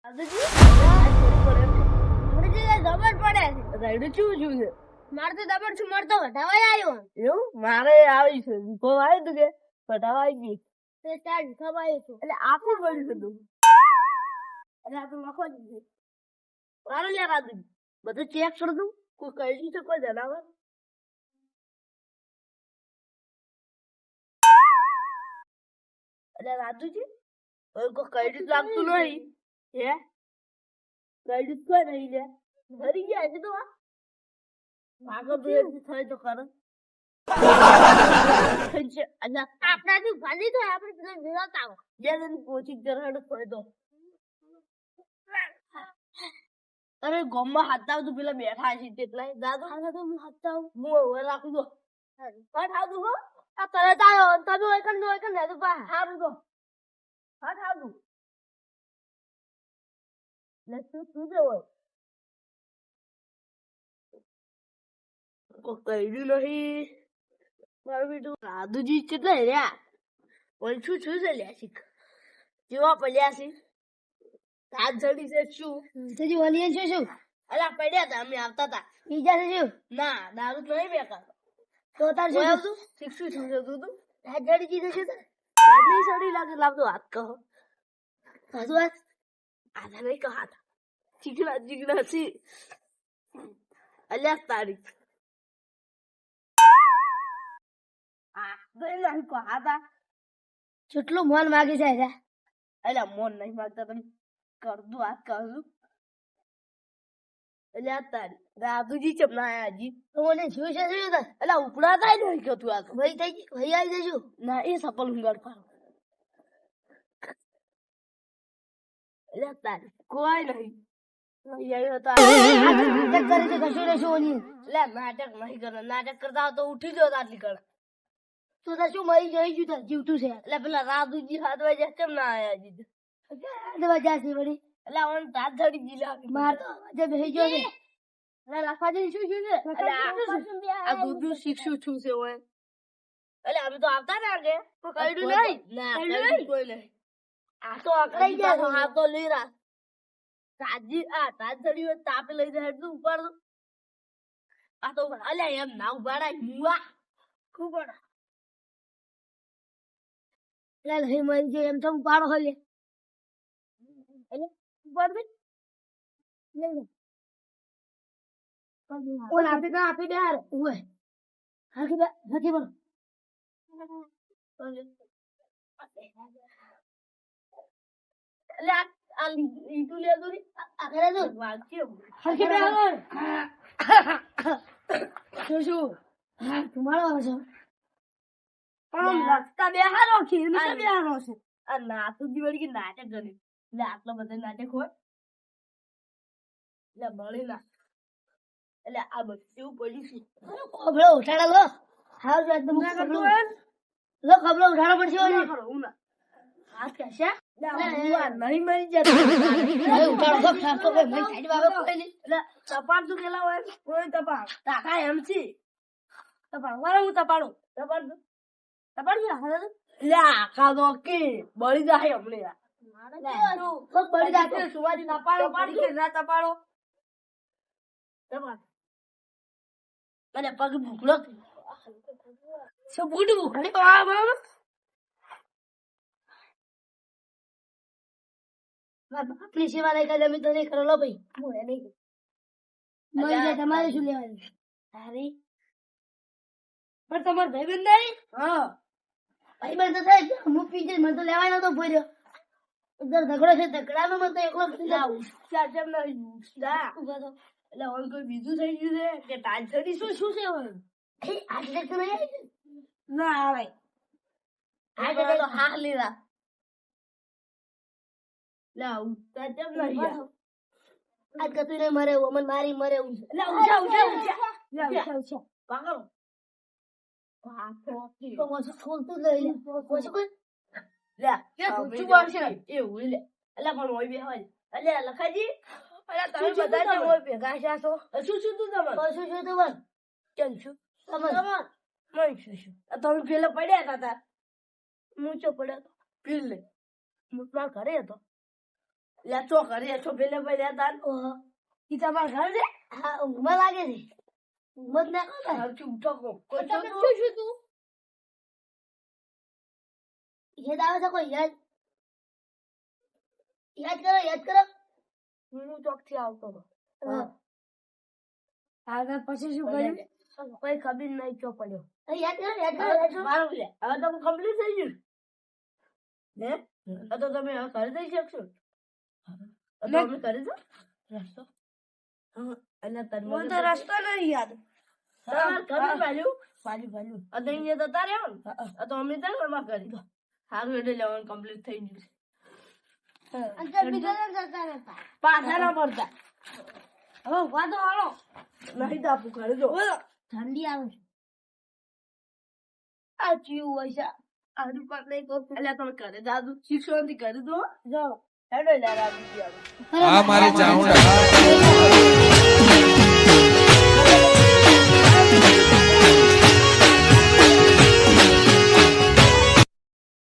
દાદાજી આ થોડી પડે મને તો દબડ પડે છે. રાયડું ચૂ ચૂ છે મારે તો દબડ છું, મારે તો વઢાવાય આવ્યો. એવું મારે આવી છે વિકો આવ્યું તું કે પટાવા આવી ગઈ તે ચાર ખવાય છું. એટલે આખું પડ્યું હતું એટલે આ તો લખવા દીધું મારે લે રાધુ બધું ચેક કરી દઉં કોઈ કહી છે કોઈ જણાવર એટલે રાધુજી હવે કોઈ કઈ લાગતું નહીં હે કઈ કોઈ નહીં લે મરી ગયા છે તો આ આગળ તો થાય તો ખરું આપણાથી ભાજી તો આપણે પેલા વિરાત આવો. જેને કોચિંગ કરાડો થાય તો અરે ગોમમાં હાથતા તું પેલા બેઠા છે તેટલા દાદુ હાલો તો હું હપ્તા આવું. હું હવે રાખું દો હા થાતું હો આ તરત આવ્યો તમે ઓયકન ને તો પા સારું તો હા થાતું લે તું જવો કોઈ કર્યું નહીં મારું બેટું રાધુજી કેટલા રહ્યા ઓછું છું છે લે શીખ જેવા પડ્યા છે હાથ જડી છે શું તજી વલીએ છે શું અલા પડ્યા હતા અમે આવતા હતા બીજા છે શું ના દારૂ તો નહીં બેકાર તો તાર શું તું શીખશું છું તું તું હાથ જડી જીધું છે તો હાથ નહીં સડી લાગે લાવતો હાથ કહો સાસુ વાત આધા નહીં કહો હાથ ચીકણા છે અલ્યા તારીખ આ નહીં નહીં કહો હાથા કેટલું મન માગી જાય છે. અલ્યા મોન નહીં માગતા તમે કર દો હાથ કહું અલ્યા તારી રાધુજી ચપના આયા હજી તો મને શું છે શું તાર અલ્યા ઉપડાતા નહીં કહેતું આ તો ભાઈ થઈ ગઈ ભાઈ આવી જજો. ના એ સપલ હુંગાર પાડો અલ્યા તારી કોઈ નહીં આવ્યો તો નાટક કરે છે કશું ને શું નહીં. લે નાટક નહીં કરે નાટક કરતા હોય તો ઉઠી જાવ આટલી કર તું તાર શું મરી જઈ ગયું તાર જીવતું છે એટલે પેલા રાધુજી હાથ વાગ્યા કેમ ના આયા હજી દવા જાશે વળી એટલે ઓન તાત ધડી જીલા માર તો આજે બેહી ગયો છે. અરે રાખવા જઈ શું છે આ દૂધનું શીખશું છું છે ઓય એટલે અમે તો આવતા ને આગે કોઈ કઈડું નહીં ના કઈડું કોઈ નહીં આ તો અકળાઈ ગયા છો આ તો લઈ રા તાજી આ તાજ ધડી હોય તાપે લઈ જાય તું ઉપર આ તો અલ્યા એમ ના ઉભાડાય મુવા ખૂબ લે લઈ મરી ગયો એમ તો પાડો હોય એટલે ઉપર દે લે લે ઓન આપી દે યાર ઓય હાકી દે હાકી બોલ એટલે આ ઈટુ લે દો આ કરે તો વાંચ્યો હાકી દે શું શું તમારો આવે છે આમ લખતા બેહારો ખીર ને બેહારો છે આ નાતુજી વળી કે નાટક કરે એટલે આટલો બધો નાટક હોય એટલે બળી ના એટલે આ બધું પડી છે ખબરો ઉઠાડા લો હાવ જો એકદમ ખબરો લો ખબરો ઉઠાડો પડશે ઓય હું ના આ કેશે નહીં મરી જતો ઉઠાડો તો ખાતો કે ભાઈ સાઈડ વાળો કોઈ એટલે તપાડ તું કેલા હોય કોઈ તપાડ તાકા એમ છે તપાડ વાળો હું તપાડું તપાડ લે આખા તો કે બળી જાય હમણે બળી જાય સુવાજી તપાડો પાડી કે ના તપાડો તપાડ મને પગ ભૂખલો શું ભૂખડી ભૂખડી બરાબર આપણી સેવા નહીં કરે અમે તો નહીં કરો લો ભાઈ હું એ નહીં મરી જાય તમારે શું લેવાનું તારી પણ તમારો ભાઈબંધ નહીં હા ભાઈબંધ તો થાય હું પી જાય મને તો લેવાય નતો ભર્યો ઉધર ઝઘડો છે ઝઘડાનો મને તો એકલો ચાચમ નહીં એટલે હવે કોઈ બીજું થઈ ગયું છે કે ટાંચડી શું શું છે હવે આજે તો નહીં ના આવે આજે તો હા લીધા લે ચાચમ નહીં આજ કતું નહીં મરે એવું મને મારી મરે એવું છે લે ઉઠા ઉઠા ઉઠા પાગળ તો ઓછું છોલતું જ લઈ લે ઓછું કોઈ લે કે તું બોલશે એવું લે એટલે પણ હોય બે હોય એટલે લખાજી અરે તમે બધા જે હોય ભેગા છે તો શું શું તું તમાર શું શું તો બસ કેમ છું તમાર મન શું તમે પેલા પડ્યા હતા હું ચો પડ્યો તો પી લે હું ઘરે હતો લે ચો કરે છો પેલે ભાઈ તાર ઈ તમાર ઘર છે હા ઊંઘમાં લાગે છે ઊંઘમાં જ ના કહો હાલ ચૂપ તો કો કોઈ તમે તો શું તું યાદ આવે છે કોઈ યાદ યાદ કરો હું ચોક થી આવતો હતો આગળ પછી શું કર્યું કોઈ ખબર નહીં ચો પડ્યો યાદ કરો મારું લે હવે તો કમ્પ્લીટ થઈ ગયું ને આ તો તમે હવે કરી દઈ શકશો આ તો અમે કરી દો રસ્તો હા અને તને તો રસ્તો નહીં યાદ કરું પાલ્યું આ દઈને તો તારે આ તો અમે તને માં કરી દો સારું એટલે લેવન કમ્પ્લીટ થઈ ગયું અંતર બીજા જતા રહેતા પાછા ના પડતા હવે વાદો હાલો નહીં તો આપું કરી દો ઠંડી આવે છે આ ચીવું હોય છે આડું પાક નહીં કહું એટલે તમે કરે દાદુ શિક્ષણ થી કરી દો જો હેડો લે રાજુ આ મારી ચાઉંડા